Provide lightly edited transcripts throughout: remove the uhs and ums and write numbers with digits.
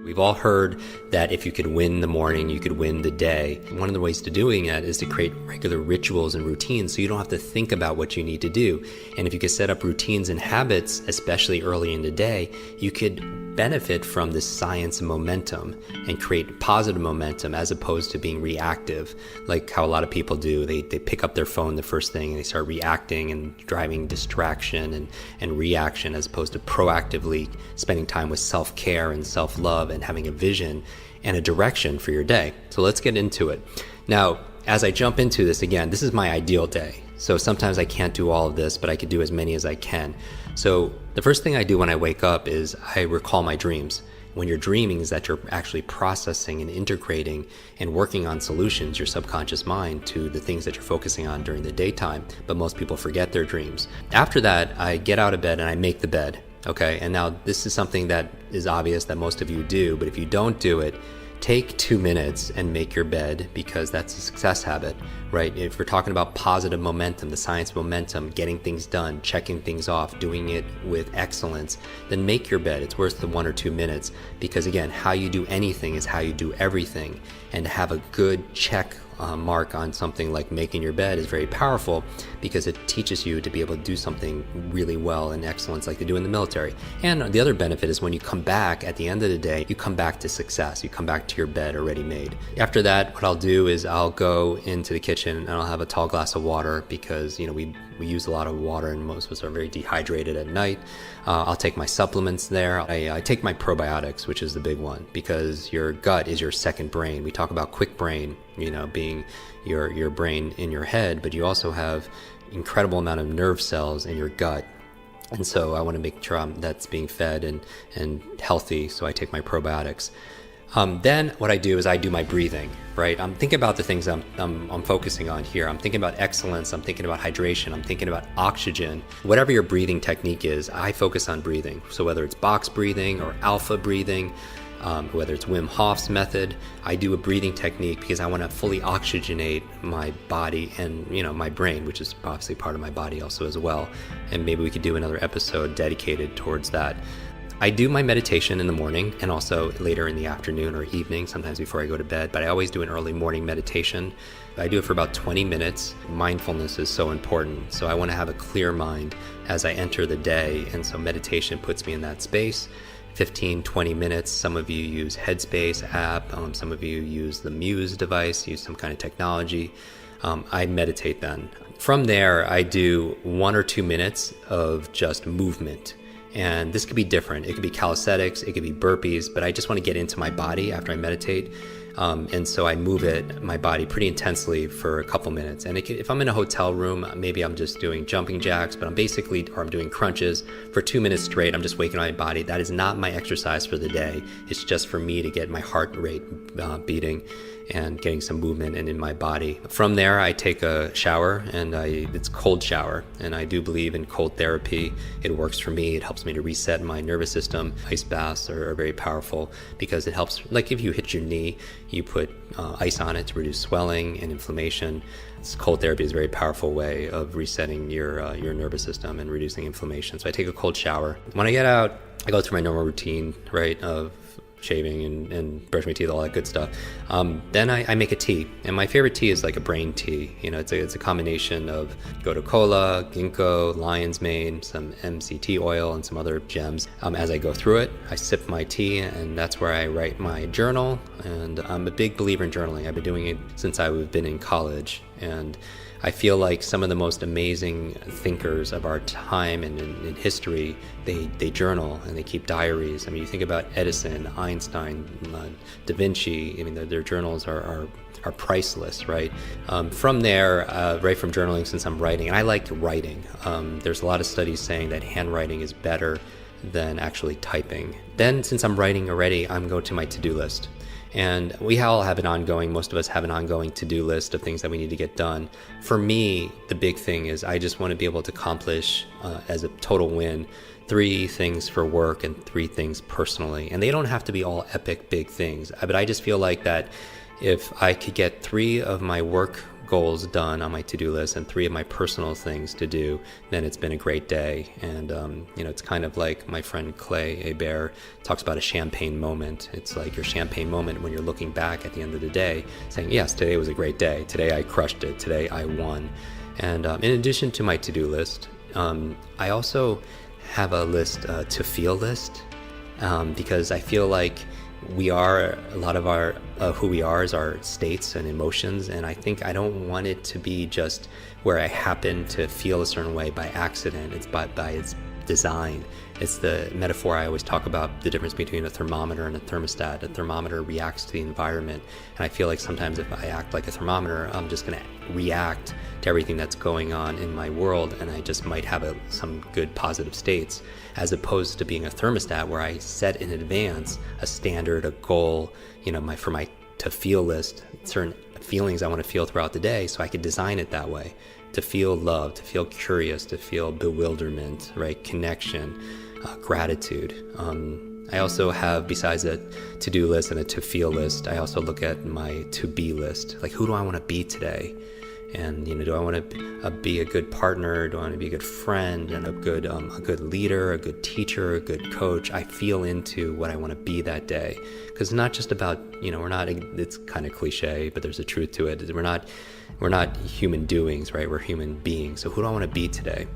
We've all heard that if you could win the morning, you could win the day. One of the ways to doing that is to create regular rituals and routines so you don't have to think about what you need to do. And if you could set up routines and habits, especially early in the day, you could benefit from this science of momentum and create positive momentum as opposed to being reactive, like how a lot of people do. They pick up their phone the first thing and they start reacting and driving distraction and reaction, as opposed to proactively spending time with self-care and self-love and having a vision and a direction for your day. So let's get into it. Now, as I jump into this, again, this is my ideal day. So sometimes I can't do all of this, but I could do as many as I can. So the first thing I do when I wake up is I recall my dreams. When you're dreaming is that you're actually processing and integrating and working on solutions, your subconscious mind, to the things that you're focusing on during the daytime. But most people forget their dreams. After that, I get out of bed and I make the bed. Okay, and now this is something that is obvious that most of you do, but if you don't do it, take 2 minutes and make your bed, because that's a success habit, right? If we're talking about positive momentum, the science of momentum, getting things done, checking things off, doing it with excellence, then make your bed. It's worth the 1 or 2 minutes, because again, how you do anything is how you do everything. And to have a good check mark on something like making your bed is very powerful, because it teaches you to be able to do something really well and excellence like they do in the military. And the other benefit is when you come back at the end of the day, you come back to success. You come back to your bed already made. After that, what I'll do is I'll go into the kitchen and I'll have a tall glass of water, because we use a lot of water and most of us are very dehydrated at night. I'll take my supplements there. I take my probiotics, which is the big one, because your gut is your second brain. We talk about quick brain, being your brain in your head, but you also have incredible amount of nerve cells in your gut. And so I want to make sure that's being fed and healthy. So I take my probiotics. Then what I do is I do my breathing, right? I'm thinking about the things I'm focusing on here. I'm thinking about excellence. I'm thinking about hydration. I'm thinking about oxygen. Whatever your breathing technique is, I focus on breathing. So whether it's box breathing or alpha breathing, whether it's Wim Hof's method, I do a breathing technique because I want to fully oxygenate my body and my brain, which is obviously part of my body also as well. And maybe we could do another episode dedicated towards that. I do my meditation in the morning and also later in the afternoon or evening, sometimes before I go to bed, but I always do an early morning meditation. I do it for about 20 minutes. Mindfulness is so important. So I want to have a clear mind as I enter the day. And so meditation puts me in that space. 15, 20 minutes. Some of you use Headspace app. Some of you use the Muse device, use some kind of technology. I meditate then. From there, I do 1 or 2 minutes of just movement. And this could be different. It could be calisthenics, it could be burpees, but I just want to get into my body after I meditate. And so I move my body pretty intensely for a couple minutes. And if I'm in a hotel room, maybe I'm just doing jumping jacks, but I'm doing crunches for 2 minutes straight. I'm just waking my body. That is not my exercise for the day. It's just for me to get my heart rate beating and getting some movement in my body. From there, I take a shower, and it's cold shower. And I do believe in cold therapy. It works for me. It helps me to reset my nervous system. Ice baths are very powerful because it helps. Like if you hit your knee, you put ice on it to reduce swelling and inflammation. Cold therapy is a very powerful way of resetting your nervous system and reducing inflammation. So I take a cold shower. When I get out, I go through my normal routine, right, of shaving and brush my teeth, all that good stuff. Then I make a tea, and my favorite tea is like a brain tea. It's a combination of gotu kola, ginkgo, lion's mane, some MCT oil, and some other gems. As I go through it, I sip my tea, and that's where I write my journal. And I'm a big believer in journaling. I've been doing it since I've been in college, and I feel like some of the most amazing thinkers of our time and in history, they journal and they keep diaries. I mean, you think about Edison, Einstein, Da Vinci. I mean, their journals are priceless, right? From there, right from journaling, since I'm writing, and I like writing. There's a lot of studies saying that handwriting is better than actually typing. Then, since I'm writing already, I'm going to my to-do list. And we all have most of us have an ongoing to-do list of things that we need to get done. For me, the big thing is I just want to be able to accomplish, as a total win, 3 things for work and 3 things personally. And they don't have to be all epic big things. But I just feel like that if I could get 3 of my work goals done on my to-do list and 3 of my personal things to do, then it's been a great day. And, it's kind of like my friend Clay Hebert talks about a champagne moment. It's like your champagne moment when you're looking back at the end of the day saying, yes, today was a great day. Today I crushed it. Today I won. And in addition to my to-do list, I also have a to feel list, because I feel like a lot of our who we are is our states and emotions, and I think I don't want it to be just where I happen to feel a certain way by accident. It's by its design. It's the metaphor I always talk about, the difference between a thermometer and a thermostat. A thermometer reacts to the environment, and I feel like sometimes if I act like a thermometer, I'm just going to react to everything that's going on in my world, and I just might have some good positive states, as opposed to being a thermostat where I set in advance a standard, a goal, for my to feel list, certain feelings I want to feel throughout the day, so I could design it that way. To feel love, to feel curious, to feel bewilderment, right? Connection, gratitude. I also have, besides a to-do list and a to-feel list, I also look at my to-be list. Like, who do I want to be today? And, do I want to be a good partner? Do I want to be a good friend and a good leader, a good teacher, a good coach? I feel into what I want to be that day. Because it's not just about, it's kind of cliche, but there's a truth to it. We're not human doings, right? We're human beings. So who do I want to be today?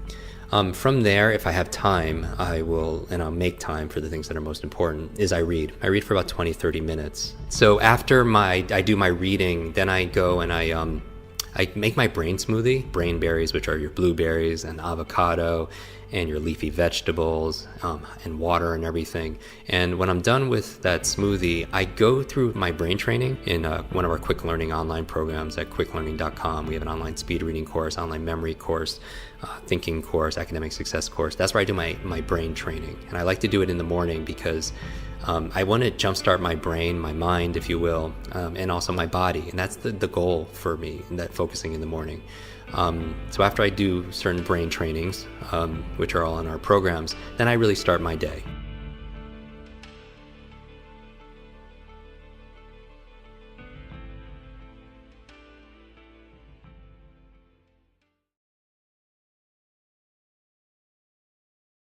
From there, if I have time, I'll make time for the things that are most important, is I read. I read for about 20, 30 minutes. So after I do my reading, then I go and I make my brain smoothie, brain berries, which are your blueberries and avocado and your leafy vegetables, and water and everything. And when I'm done with that smoothie, I go through my brain training in one of our quick learning online programs at quicklearning.com. We have an online speed reading course, online memory course, thinking course, academic success course. That's where I do my brain training. And I like to do it in the morning because I want to jumpstart my brain, my mind, if you will, and also my body. And that's the goal for me, that focusing in the morning. So after I do certain brain trainings, which are all in our programs, then I really start my day.